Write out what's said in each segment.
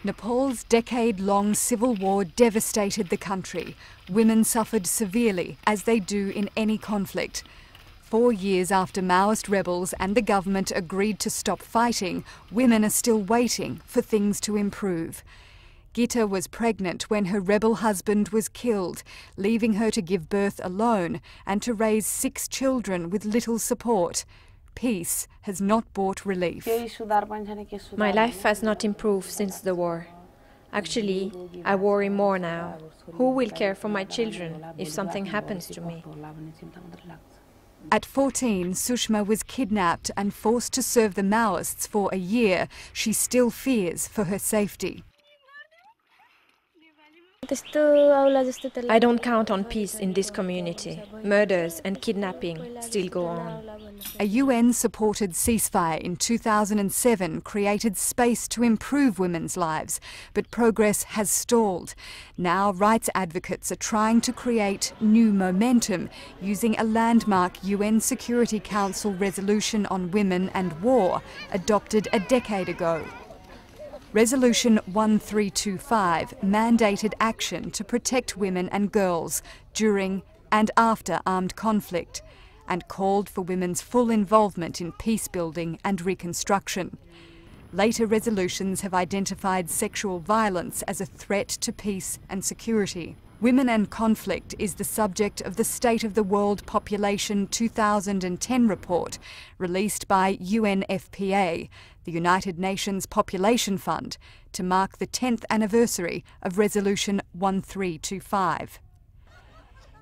Nepal's decade-long civil war devastated the country. Women suffered severely, as they do in any conflict. 4 years after Maoist rebels and the government agreed to stop fighting, women are still waiting for things to improve. Gita was pregnant when her rebel husband was killed, leaving her to give birth alone and to raise 6 children with little support. Peace has not brought relief. My life has not improved since the war. Actually, I worry more now. Who will care for my children if something happens to me? At 14, Sushma was kidnapped and forced to serve the Maoists for a year. She still fears for her safety. I don't count on peace in this community. Murders and kidnapping still go on. A UN-supported ceasefire in 2007 created space to improve women's lives, but progress has stalled. Now rights advocates are trying to create new momentum using a landmark UN Security Council resolution on women and war, adopted a decade ago. Resolution 1325 mandated action to protect women and girls during and after armed conflict and called for women's full involvement in peace building and reconstruction. Later resolutions have identified sexual violence as a threat to peace and security. Women and conflict is the subject of the State of the World Population 2010 report released by UNFPA, the United Nations Population Fund, to mark the 10th anniversary of Resolution 1325.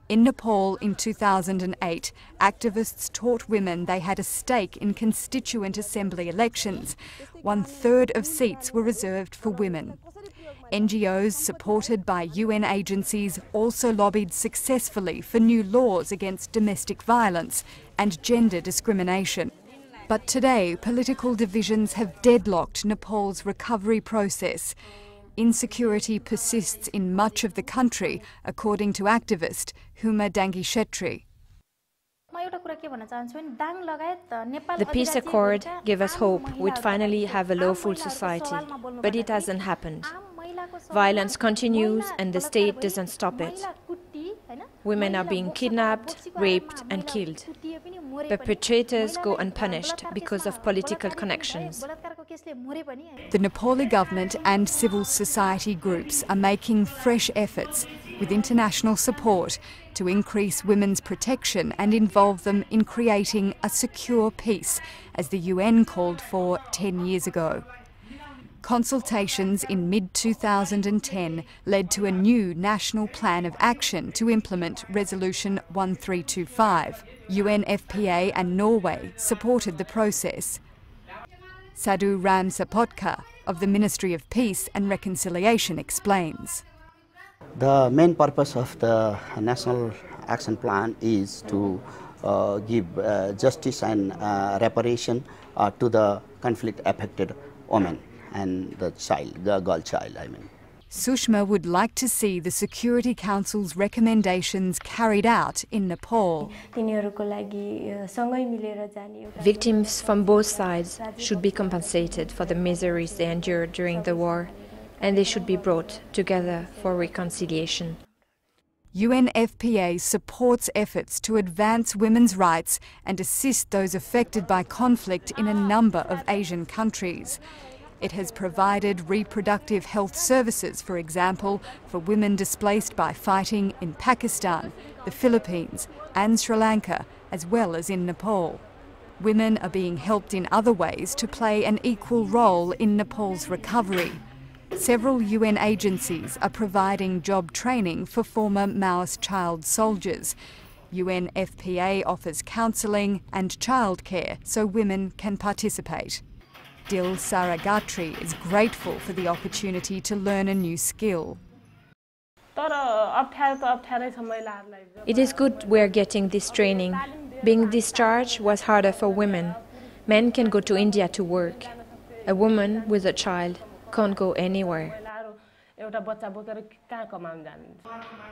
In Nepal in 2008, activists taught women they had a stake in constituent assembly elections. 1/3 of seats were reserved for women. NGOs supported by UN agencies also lobbied successfully for new laws against domestic violence and gender discrimination. But today, political divisions have deadlocked Nepal's recovery process. Insecurity persists in much of the country, according to activist Huma Dangi-Shetri. The peace accord gave us hope we'd finally have a lawful society, but it hasn't happened. Violence continues and the state doesn't stop it. Women are being kidnapped, raped and killed. Perpetrators go unpunished because of political connections. The Nepali government and civil society groups are making fresh efforts with international support to increase women's protection and involve them in creating a secure peace, as the UN called for 10 years ago. Consultations in mid-2010 led to a new national plan of action to implement Resolution 1325. UNFPA and Norway supported the process. Sadhu Ram Sapotka of the Ministry of Peace and Reconciliation explains. The main purpose of the National Action Plan is to give justice and reparation to the conflict-affected women and the child, the girl child, I mean. Sushma would like to see the Security Council's recommendations carried out in Nepal. Victims from both sides should be compensated for the miseries they endured during the war, and they should be brought together for reconciliation. UNFPA supports efforts to advance women's rights and assist those affected by conflict in a number of Asian countries. It has provided reproductive health services, for example, for women displaced by fighting in Pakistan, the Philippines and Sri Lanka, as well as in Nepal. Women are being helped in other ways to play an equal role in Nepal's recovery. Several UN agencies are providing job training for former Maoist child soldiers. UNFPA offers counselling and childcare so women can participate. Dil Saragatri is grateful for the opportunity to learn a new skill. It is good we're getting this training. Being discharged was harder for women. Men can go to India to work. A woman with a child can't go anywhere.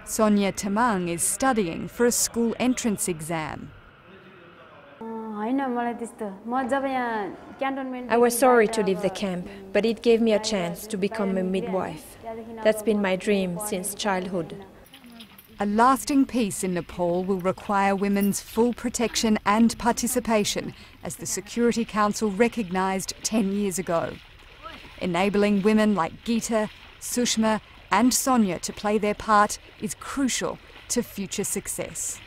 Sonia Tamang is studying for a school entrance exam. I was sorry to leave the camp, but it gave me a chance to become a midwife. That's been my dream since childhood. A lasting peace in Nepal will require women's full protection and participation, as the Security Council recognised 10 years ago. Enabling women like Geeta, Sushma and Sonia to play their part is crucial to future success.